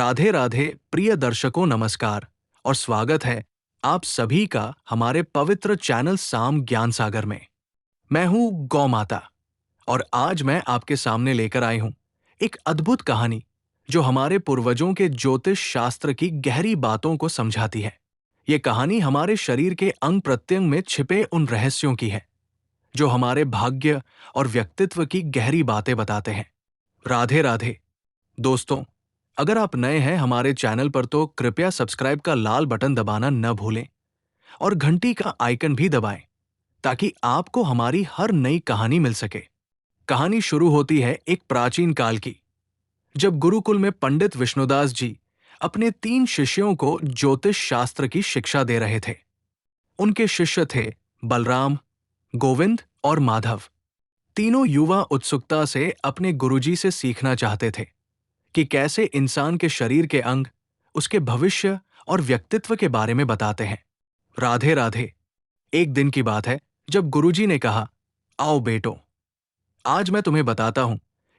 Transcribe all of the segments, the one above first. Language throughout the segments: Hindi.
राधे राधे प्रिय दर्शकों, नमस्कार और स्वागत है आप सभी का हमारे पवित्र चैनल साम ज्ञान सागर में। मैं हूं गौ माता और आज मैं आपके सामने लेकर आई हूं एक अद्भुत कहानी जो हमारे पूर्वजों के ज्योतिष शास्त्र की गहरी बातों को समझाती है। ये कहानी हमारे शरीर के अंग प्रत्यंग में छिपे उन रहस्यों की है जो हमारे भाग्य और व्यक्तित्व की गहरी बातें बताते हैं। राधे राधे दोस्तों, अगर आप नए हैं हमारे चैनल पर तो कृपया सब्सक्राइब का लाल बटन दबाना न भूलें और घंटी का आइकन भी दबाएं ताकि आपको हमारी हर नई कहानी मिल सके। कहानी शुरू होती है एक प्राचीन काल की, जब गुरुकुल में पंडित विष्णुदास जी अपने 3 शिष्यों को ज्योतिष शास्त्र की शिक्षा दे रहे थे। उनके शिष्य थे बलराम, गोविंद और माधव। तीनों युवा उत्सुकता से अपने गुरुजी से सीखना चाहते थे कि कैसे इंसान के शरीर के अंग उसके भविष्य और व्यक्तित्व के बारे में बताते हैं। राधे राधे। एक दिन की बात है जब गुरुजी ने कहा, आओ बेटो, आज मैं तुम्हें बताता हूं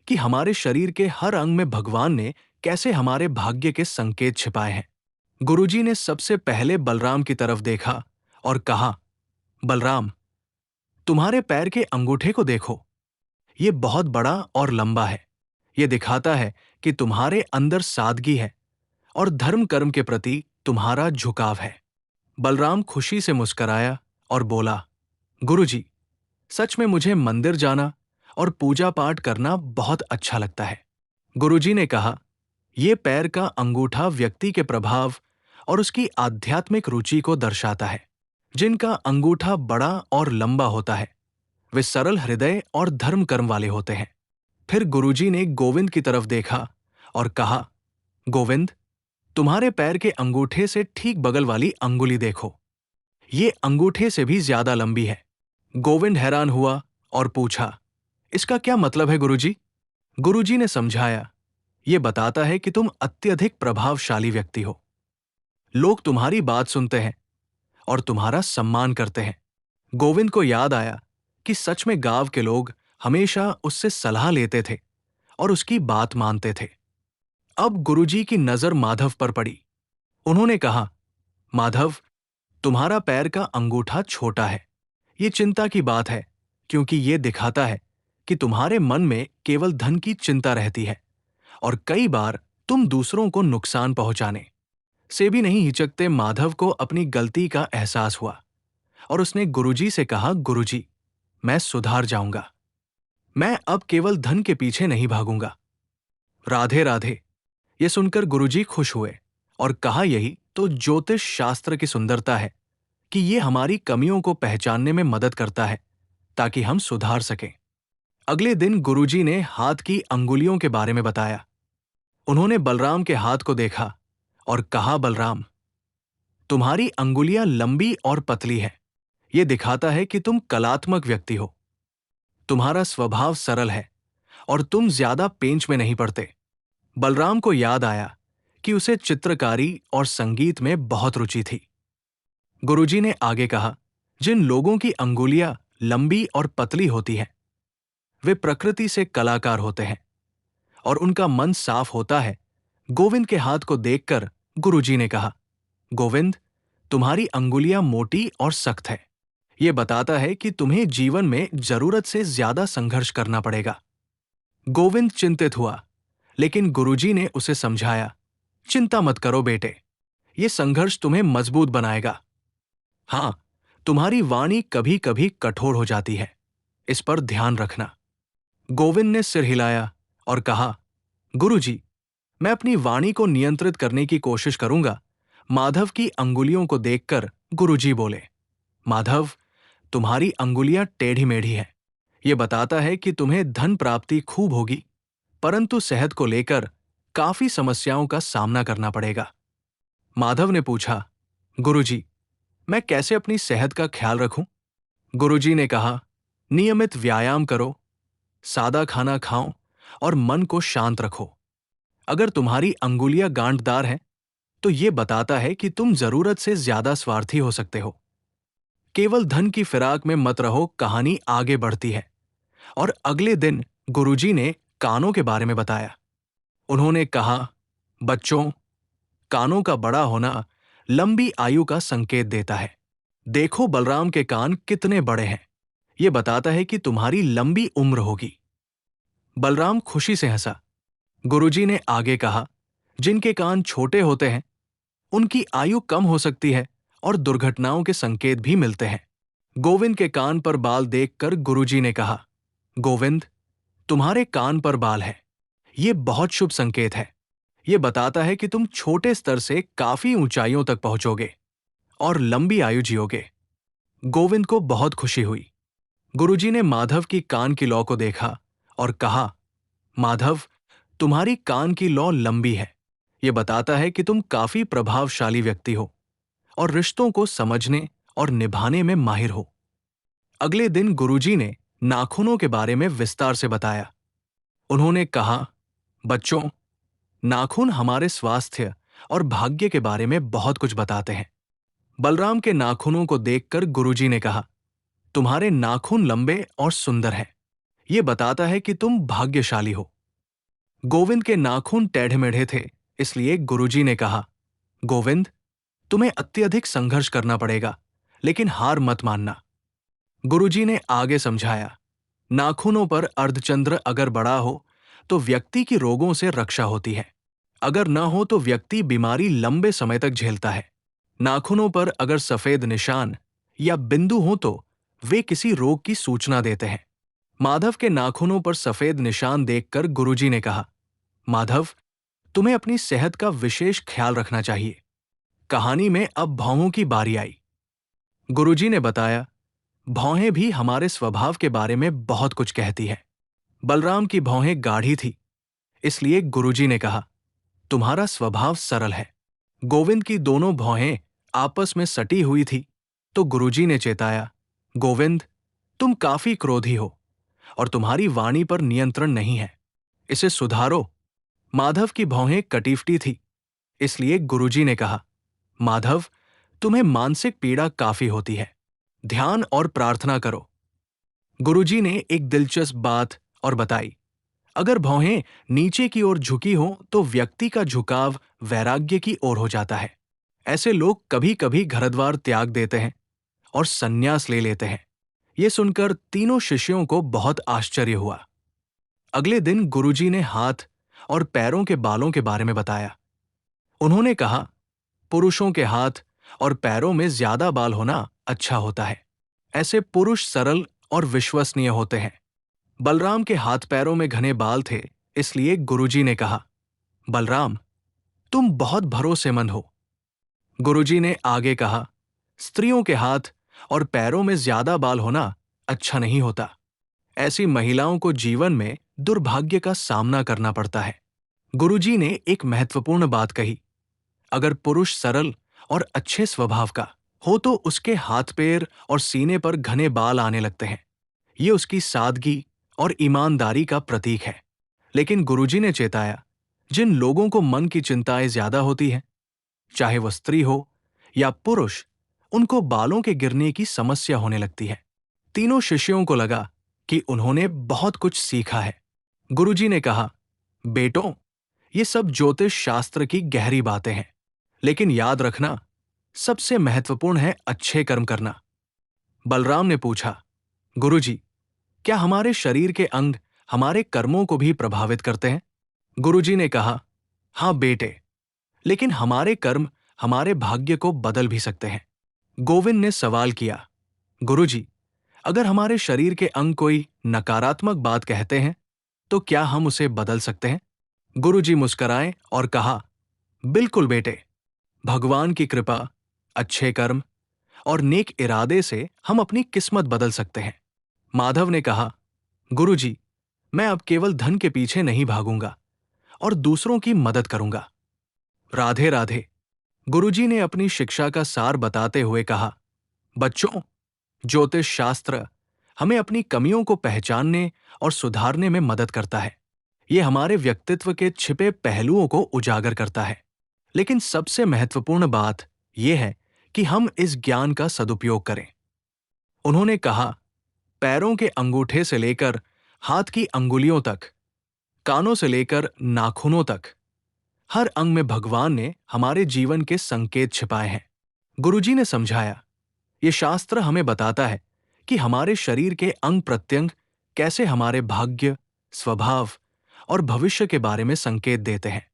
कि हमारे शरीर के हर अंग में भगवान ने कैसे हमारे भाग्य के संकेत छिपाए हैं। गुरुजी ने सबसे पहले बलराम की तरफ देखा और कहा, बलराम, तुम्हारे पैर के अंगूठे को देखो। ये बहुत बड़ा और लंबा है। ये दिखाता है कि तुम्हारे अंदर सादगी है और धर्म कर्म के प्रति तुम्हारा झुकाव है। बलराम खुशी से मुस्कराया और बोला, गुरुजी, सच में मुझे मंदिर जाना और पूजा पाठ करना बहुत अच्छा लगता है। गुरुजी ने कहा, ये पैर का अंगूठा व्यक्ति के प्रभाव और उसकी आध्यात्मिक रुचि को दर्शाता है। जिनका अंगूठा बड़ा और लंबा होता है वे सरल हृदय और धर्म कर्म वाले होते हैं। फिर गुरुजी ने गोविंद की तरफ देखा और कहा, गोविंद, तुम्हारे पैर के अंगूठे से ठीक बगल वाली अंगुली देखो। ये अंगूठे से भी ज्यादा लंबी है। गोविंद हैरान हुआ और पूछा, इसका क्या मतलब है गुरुजी? गुरुजी ने समझाया, ये बताता है कि तुम अत्यधिक प्रभावशाली व्यक्ति हो। लोग तुम्हारी बात सुनते हैं और तुम्हारा सम्मान करते हैं। गोविंद को याद आया कि सच में गांव के लोग हमेशा उससे सलाह लेते थे और उसकी बात मानते थे। अब गुरुजी की नजर माधव पर पड़ी। उन्होंने कहा, माधव, तुम्हारा पैर का अंगूठा छोटा है। ये चिंता की बात है क्योंकि ये दिखाता है कि तुम्हारे मन में केवल धन की चिंता रहती है और कई बार तुम दूसरों को नुकसान पहुंचाने से भी नहीं हिचकते। माधव को अपनी गलती का एहसास हुआ और उसने गुरुजी से कहा, गुरुजी, मैं सुधार जाऊंगा। मैं अब केवल धन के पीछे नहीं भागूंगा। राधे राधे। ये सुनकर गुरुजी खुश हुए और कहा, यही तो ज्योतिष शास्त्र की सुंदरता है कि ये हमारी कमियों को पहचानने में मदद करता है ताकि हम सुधार सकें। अगले दिन गुरुजी ने हाथ की अंगुलियों के बारे में बताया। उन्होंने बलराम के हाथ को देखा और कहा, बलराम, तुम्हारी अंगुलियां लंबी और पतली है। ये दिखाता है कि तुम कलात्मक व्यक्ति हो। तुम्हारा स्वभाव सरल है और तुम ज्यादा पेंच में नहीं पड़ते। बलराम को याद आया कि उसे चित्रकारी और संगीत में बहुत रुचि थी। गुरुजी ने आगे कहा, जिन लोगों की अंगुलियां लंबी और पतली होती हैं वे प्रकृति से कलाकार होते हैं और उनका मन साफ होता है। गोविंद के हाथ को देखकर गुरुजी ने कहा, गोविंद, तुम्हारी अंगुलियां मोटी और सख्त है। ये बताता है कि तुम्हें जीवन में जरूरत से ज्यादा संघर्ष करना पड़ेगा। गोविंद चिंतित हुआ, लेकिन गुरुजी ने उसे समझाया, चिंता मत करो बेटे, ये संघर्ष तुम्हें मजबूत बनाएगा। हाँ, तुम्हारी वाणी कभी कभी कठोर हो जाती है, इस पर ध्यान रखना। गोविंद ने सिर हिलाया और कहा, गुरुजी, मैं अपनी वाणी को नियंत्रित करने की कोशिश करूंगा। माधव की अंगुलियों को देखकर गुरुजी बोले, माधव, तुम्हारी अंगुलियां टेढ़ी मेढ़ी हैं। ये बताता है कि तुम्हें धन प्राप्ति खूब होगी, परंतु सेहत को लेकर काफी समस्याओं का सामना करना पड़ेगा। माधव ने पूछा, गुरुजी, मैं कैसे अपनी सेहत का ख्याल रखूं? गुरुजी ने कहा, नियमित व्यायाम करो, सादा खाना खाओ और मन को शांत रखो। अगर तुम्हारी अंगुलियां गांठदार हैं, तो ये बताता है कि तुम जरूरत से ज्यादा स्वार्थी हो सकते हो। केवल धन की फिराक में मत रहो। कहानी आगे बढ़ती है और अगले दिन गुरुजी ने कानों के बारे में बताया। उन्होंने कहा, बच्चों, कानों का बड़ा होना लंबी आयु का संकेत देता है। देखो बलराम के कान कितने बड़े हैं। ये बताता है कि तुम्हारी लंबी उम्र होगी। बलराम खुशी से हंसा। गुरुजी ने आगे कहा, जिनके कान छोटे होते हैं उनकी आयु कम हो सकती है और दुर्घटनाओं के संकेत भी मिलते हैं। गोविंद के कान पर बाल देखकर गुरुजी ने कहा, गोविंद, तुम्हारे कान पर बाल है। ये बहुत शुभ संकेत है। ये बताता है कि तुम छोटे स्तर से काफी ऊंचाइयों तक पहुंचोगे और लंबी आयु जियोगे। गोविंद को बहुत खुशी हुई। गुरुजी ने माधव की कान की लौ को देखा और कहा, माधव, तुम्हारी कान की लौ लंबी है। ये बताता है कि तुम काफी प्रभावशाली व्यक्ति हो और रिश्तों को समझने और निभाने में माहिर हो। अगले दिन गुरुजी ने नाखूनों के बारे में विस्तार से बताया। उन्होंने कहा, बच्चों, नाखून हमारे स्वास्थ्य और भाग्य के बारे में बहुत कुछ बताते हैं। बलराम के नाखूनों को देखकर गुरुजी ने कहा, तुम्हारे नाखून लंबे और सुंदर हैं। ये बताता है कि तुम भाग्यशाली हो। गोविंद के नाखून टेढ़े मेढ़े थे, इसलिए गुरुजी ने कहा, गोविंद, तुम्हें अत्यधिक संघर्ष करना पड़ेगा, लेकिन हार मत मानना। गुरुजी ने आगे समझाया, नाखूनों पर अर्धचंद्र अगर बड़ा हो तो व्यक्ति की रोगों से रक्षा होती है। अगर न हो तो व्यक्ति बीमारी लंबे समय तक झेलता है। नाखूनों पर अगर सफेद निशान या बिंदु हो तो वे किसी रोग की सूचना देते हैं। माधव के नाखूनों पर सफेद निशान देखकर गुरुजी ने कहा, माधव, तुम्हें अपनी सेहत का विशेष ख्याल रखना चाहिए। कहानी में अब भौहों की बारी आई। गुरुजी ने बताया, भौहें भी हमारे स्वभाव के बारे में बहुत कुछ कहती है। बलराम की भौहें गाढ़ी थी, इसलिए गुरुजी ने कहा, तुम्हारा स्वभाव सरल है। गोविंद की दोनों भौहें आपस में सटी हुई थी, तो गुरुजी ने चेताया, गोविंद, तुम काफी क्रोधी हो और तुम्हारी वाणी पर नियंत्रण नहीं है। इसे सुधारो। माधव की भौहें कटीफटी थी, इसलिए गुरुजी ने कहा, माधव, तुम्हें मानसिक पीड़ा काफी होती है। ध्यान और प्रार्थना करो। गुरुजी ने एक दिलचस्प बात और बताई, अगर भौहें नीचे की ओर झुकी हो तो व्यक्ति का झुकाव वैराग्य की ओर हो जाता है। ऐसे लोग कभी कभी घरद्वार त्याग देते हैं और संन्यास ले लेते हैं। ये सुनकर तीनों शिष्यों को बहुत आश्चर्य हुआ। अगले दिन गुरुजी ने हाथ और पैरों के बालों के बारे में बताया। उन्होंने कहा, पुरुषों के हाथ और पैरों में ज्यादा बाल होना अच्छा होता है। ऐसे पुरुष सरल और विश्वसनीय होते हैं। बलराम के हाथ पैरों में घने बाल थे, इसलिए गुरुजी ने कहा, बलराम, तुम बहुत भरोसेमंद हो। गुरुजी ने आगे कहा, स्त्रियों के हाथ और पैरों में ज्यादा बाल होना अच्छा नहीं होता। ऐसी महिलाओं को जीवन में दुर्भाग्य का सामना करना पड़ता है। गुरुजी ने एक महत्वपूर्ण बात कही, अगर पुरुष सरल और अच्छे स्वभाव का हो तो उसके हाथ पैर और सीने पर घने बाल आने लगते हैं। ये उसकी सादगी और ईमानदारी का प्रतीक है। लेकिन गुरुजी ने चेताया, जिन लोगों को मन की चिंताएं ज्यादा होती हैं, चाहे वह स्त्री हो या पुरुष, उनको बालों के गिरने की समस्या होने लगती है। तीनों शिष्यों को लगा कि उन्होंने बहुत कुछ सीखा है। गुरुजी ने कहा, बेटों, ये सब ज्योतिष शास्त्र की गहरी बातें हैं, लेकिन याद रखना, सबसे महत्वपूर्ण है अच्छे कर्म करना। बलराम ने पूछा, गुरुजी, क्या हमारे शरीर के अंग हमारे कर्मों को भी प्रभावित करते हैं? गुरुजी ने कहा, हां बेटे, लेकिन हमारे कर्म हमारे भाग्य को बदल भी सकते हैं। गोविंद ने सवाल किया, गुरुजी, अगर हमारे शरीर के अंग कोई नकारात्मक बात कहते हैं तो क्या हम उसे बदल सकते हैं? गुरुजी मुस्कुराए और कहा, बिल्कुल बेटे, भगवान की कृपा, अच्छे कर्म और नेक इरादे से हम अपनी किस्मत बदल सकते हैं। माधव ने कहा, गुरुजी, मैं अब केवल धन के पीछे नहीं भागूंगा और दूसरों की मदद करूंगा। राधे राधे। गुरुजी ने अपनी शिक्षा का सार बताते हुए कहा, बच्चों, ज्योतिष शास्त्र हमें अपनी कमियों को पहचानने और सुधारने में मदद करता है। ये हमारे व्यक्तित्व के छिपे पहलुओं को उजागर करता है। लेकिन सबसे महत्वपूर्ण बात यह है कि हम इस ज्ञान का सदुपयोग करें। उन्होंने कहा, पैरों के अंगूठे से लेकर हाथ की अंगुलियों तक, कानों से लेकर नाखूनों तक, हर अंग में भगवान ने हमारे जीवन के संकेत छिपाए हैं। गुरुजी ने समझाया, ये शास्त्र हमें बताता है कि हमारे शरीर के अंग प्रत्यंग कैसे हमारे भाग्य, स्वभाव और भविष्य के बारे में संकेत देते हैं।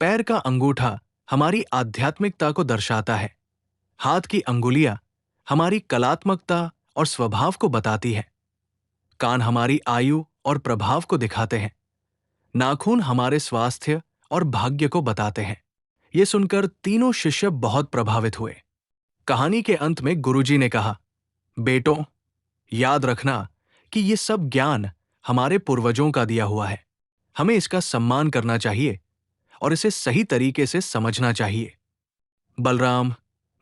पैर का अंगूठा हमारी आध्यात्मिकता को दर्शाता है। हाथ की अंगुलियां हमारी कलात्मकता और स्वभाव को बताती है। कान हमारी आयु और प्रभाव को दिखाते हैं। नाखून हमारे स्वास्थ्य और भाग्य को बताते हैं। ये सुनकर तीनों शिष्य बहुत प्रभावित हुए। कहानी के अंत में गुरुजी ने कहा, बेटों, याद रखना कि ये सब ज्ञान हमारे पूर्वजों का दिया हुआ है। हमें इसका सम्मान करना चाहिए और इसे सही तरीके से समझना चाहिए। बलराम,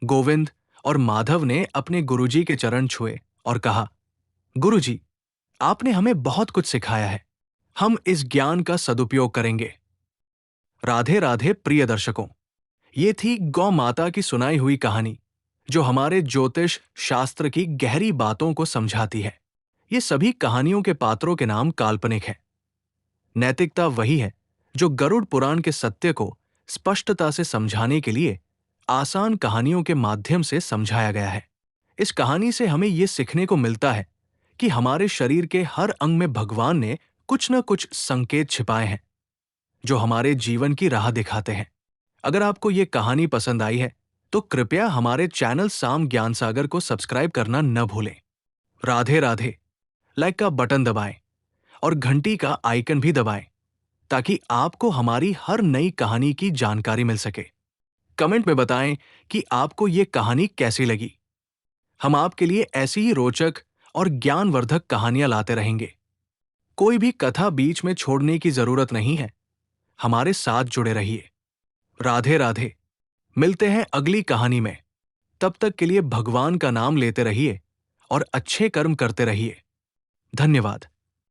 गोविंद और माधव ने अपने गुरुजी के चरण छुए और कहा, गुरुजी, आपने हमें बहुत कुछ सिखाया है। हम इस ज्ञान का सदुपयोग करेंगे। राधे राधे प्रिय दर्शकों, ये थी गौ माता की सुनाई हुई कहानी, जो हमारे ज्योतिष शास्त्र की गहरी बातों को समझाती है। ये सभी कहानियों के पात्रों के नाम काल्पनिक हैं। नैतिकता वही है जो गरुड़ पुराण के सत्य को स्पष्टता से समझाने के लिए आसान कहानियों के माध्यम से समझाया गया है। इस कहानी से हमें ये सीखने को मिलता है कि हमारे शरीर के हर अंग में भगवान ने कुछ न कुछ संकेत छिपाए हैं, जो हमारे जीवन की राह दिखाते हैं। अगर आपको ये कहानी पसंद आई है तो कृपया हमारे चैनल साम ज्ञान सागर को सब्सक्राइब करना न भूलें। राधे राधे। लाइक का बटन दबाएं और घंटी का आइकन भी दबाएं ताकि आपको हमारी हर नई कहानी की जानकारी मिल सके। कमेंट में बताएं कि आपको ये कहानी कैसी लगी। हम आपके लिए ऐसी ही रोचक और ज्ञानवर्धक कहानियां लाते रहेंगे। कोई भी कथा बीच में छोड़ने की जरूरत नहीं है। हमारे साथ जुड़े रहिए। राधे राधे। मिलते हैं अगली कहानी में। तब तक के लिए भगवान का नाम लेते रहिए और अच्छे कर्म करते रहिए। धन्यवाद।